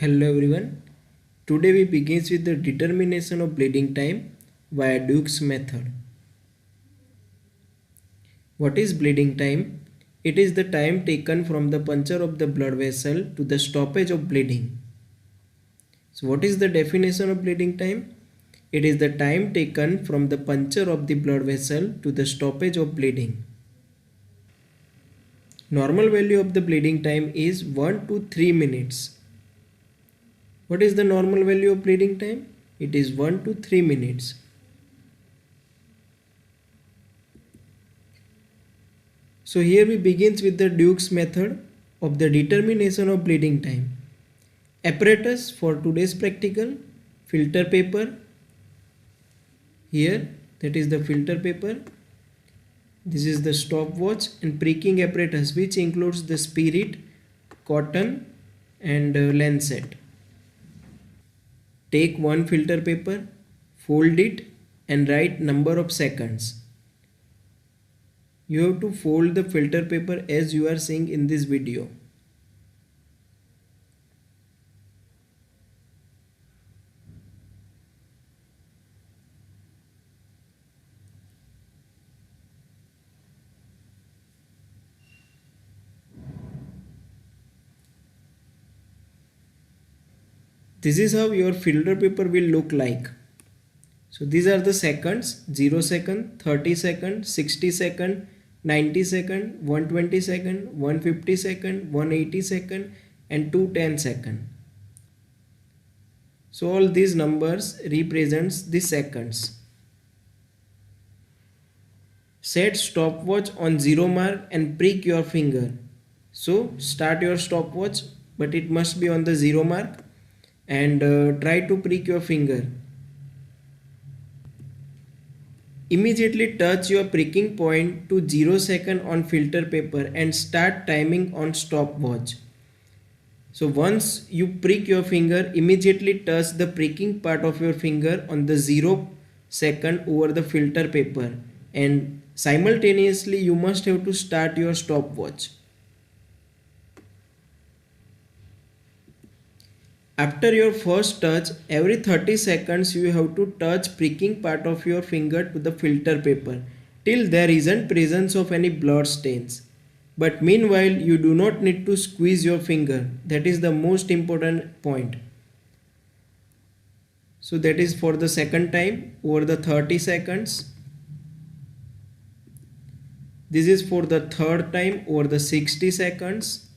Hello everyone. Today we begins with the determination of bleeding time via Duke's method. What is bleeding time? It is the time taken from the puncture of the blood vessel to the stoppage of bleeding. So what is the definition of bleeding time? It is the time taken from the puncture of the blood vessel to the stoppage of bleeding. Normal value of the bleeding time is 1 to 3 minutes. What is the normal value of bleeding time? It is 1 to 3 minutes. So here we begins with the Duke's method of the determination of bleeding time. Apparatus for today's practical: filter paper. Here that is the filter paper. This is the stopwatch and pricking apparatus, which includes the spirit, cotton and lancet. Take one filter paper, fold it and write number of seconds. You have to fold the filter paper as you are seeing in this video. This is how your filter paper will look like. So these are the seconds: 0 second, 30 second, 60 second, 90 second, 120 second, 150 second, 180 second and 210 second. So all these numbers represents the seconds. Set stopwatch on 0 mark and prick your finger. So start your stopwatch, but it must be on the 0 mark, and try to prick your finger. Immediately touch your pricking point to 0 second on filter paper and start timing on stopwatch. So once you prick your finger, immediately touch the pricking part of your finger on the 0 second over the filter paper, and simultaneously you must have to start your stopwatch. After your first touch, every 30 seconds you have to touch pricking part of your finger to the filter paper till there isn't presence of any blood stains. But meanwhile, you do not need to squeeze your finger. That is the most important point. So that is for the second time over the 30 seconds. This is for the third time over the 60 seconds.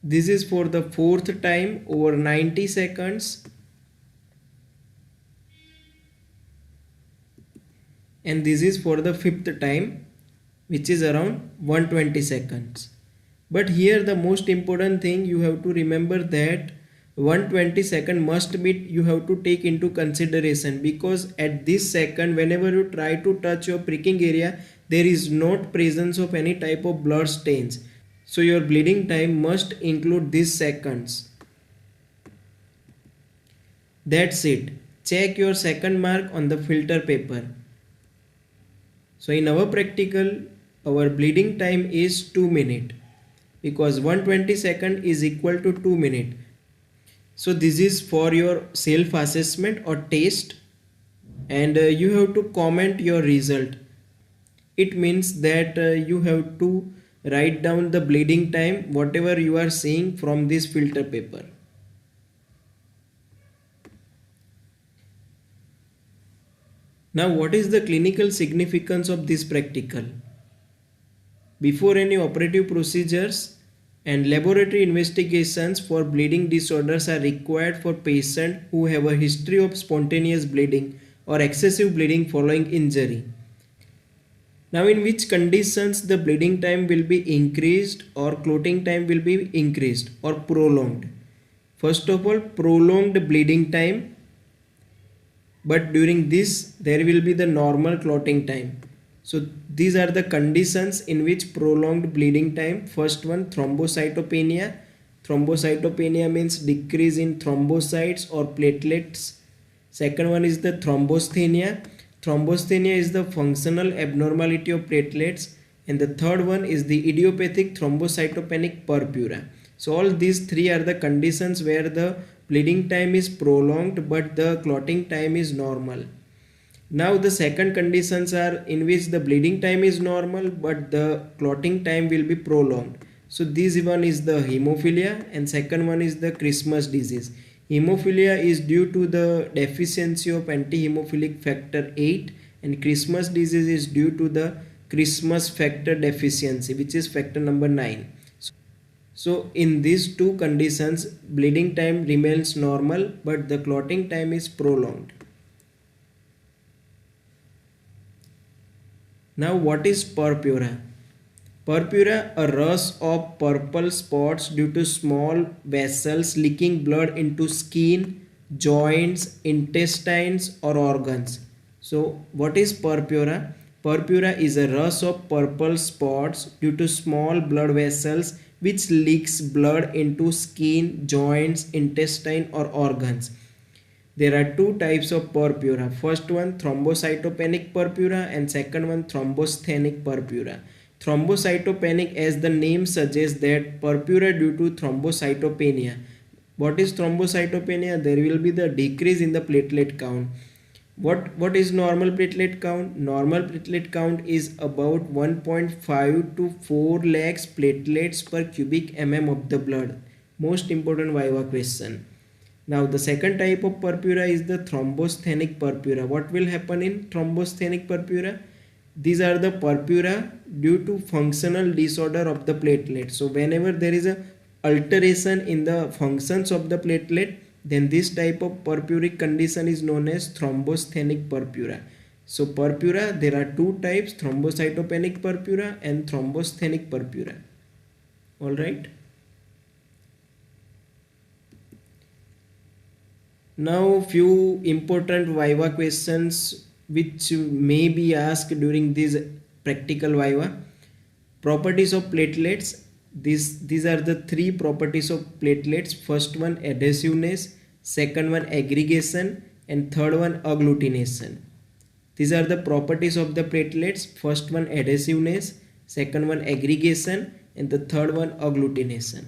This is for the fourth time over 90 seconds. And this is for the fifth time, which is around 120 seconds. But here the most important thing you have to remember that 120 second must be you have to take into consideration, because at this second whenever you try to touch your pricking area, there is not presence of any type of blood stains. So your bleeding time must include these seconds. That's it. Check your second mark on the filter paper. So in our practical, our bleeding time is 2 minutes, because 120 second is equal to 2 minutes. So this is for your self-assessment or test, and you have to comment your result. It means that you have to write down the bleeding time whatever you are seeing from this filter paper. Now what is the clinical significance of this practical? Before any operative procedures and laboratory investigations for bleeding disorders are required for patients who have a history of spontaneous bleeding or excessive bleeding following injury. Now in which conditions the bleeding time will be increased or clotting time will be increased or prolonged? First of all, prolonged bleeding time, but during this there will be the normal clotting time. So these are the conditions in which prolonged bleeding time. First one, thrombocytopenia. Thrombocytopenia means decrease in thrombocytes or platelets. Second one is the thrombosthenia. Thrombosthenia is the functional abnormality of platelets. and the third one is the idiopathic thrombocytopenic purpura. So all these three are the conditions where the bleeding time is prolonged but the clotting time is normal. Now the second conditions are in which the bleeding time is normal but the clotting time will be prolonged. So this one is the hemophilia and second one is the Christmas disease. Hemophilia is due to the deficiency of anti-hemophilic factor 8 and Christmas disease is due to the Christmas factor deficiency, which is factor number 9. So in these two conditions, bleeding time remains normal but the clotting time is prolonged. Now what is purpura? Purpura, a rush of purple spots due to small vessels leaking blood into skin, joints, intestines or organs. So what is purpura? Purpura is a rush of purple spots due to small blood vessels which leaks blood into skin, joints, intestine or organs. There are two types of purpura. First one thrombocytopenic purpura and second one thromboasthenic purpura. Thrombocytopenic, as the name suggests, that purpura due to thrombocytopenia. What is thrombocytopenia? There will be the decrease in the platelet count. What is normal platelet count? Normal platelet count is about 1.5 to 4 lakhs platelets per cubic mm of the blood. Most important Viva question. Now the second type of purpura is the thromboasthenic purpura. What will happen in thromboasthenic purpura? These are the purpura due to functional disorder of the platelet. So whenever there is a alteration in the functions of the platelet, then this type of purpuric condition is known as thromboasthenic purpura. So purpura, there are two types, thrombocytopenic purpura and thromboasthenic purpura. Alright. Now few important Viva questions which may be asked during this practical Viva. Properties of platelets. These are the three properties of platelets. First one adhesiveness, second one aggregation and third one agglutination. These are the properties of the platelets. First one adhesiveness, second one aggregation and the third one agglutination.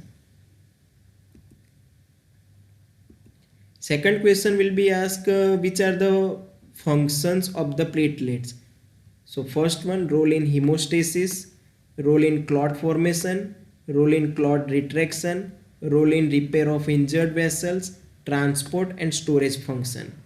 Second question will be asked which are the functions of the platelets. So first one, role in hemostasis, role in clot formation, role in clot retraction, role in repair of injured vessels, transport and storage function.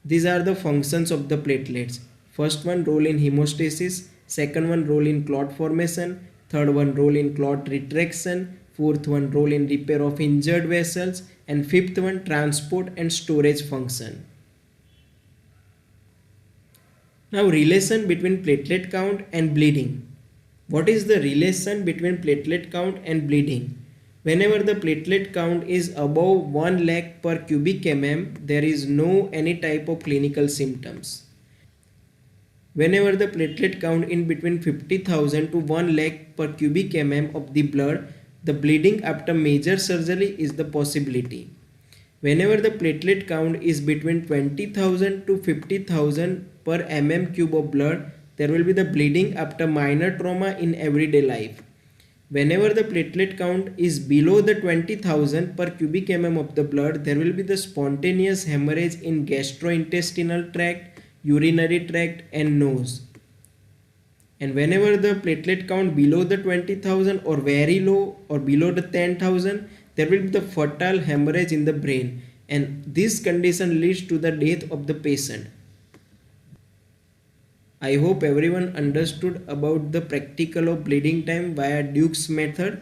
These are the functions of the platelets. First one, role in hemostasis, second one, role in clot formation, third one, role in clot retraction, fourth one, role in repair of injured vessels and fifth one, transport and storage function. Now relation between platelet count and bleeding. What is the relation between platelet count and bleeding? Whenever the platelet count is above 1 lakh per cubic mm, there is no any type of clinical symptoms. Whenever the platelet count in between 50,000 to 1 lakh per cubic mm of the blood, the bleeding after major surgery is the possibility. Whenever the platelet count is between 20,000 to 50,000 per mm cube of blood, there will be the bleeding after minor trauma in everyday life. Whenever the platelet count is below the 20,000 per cubic mm of the blood, there will be the spontaneous hemorrhage in gastrointestinal tract, urinary tract and nose. And whenever the platelet count below the 20,000 or very low or below the 10,000, there will be the fatal hemorrhage in the brain, and this condition leads to the death of the patient. I hope everyone understood about the practical of bleeding time via Duke's method.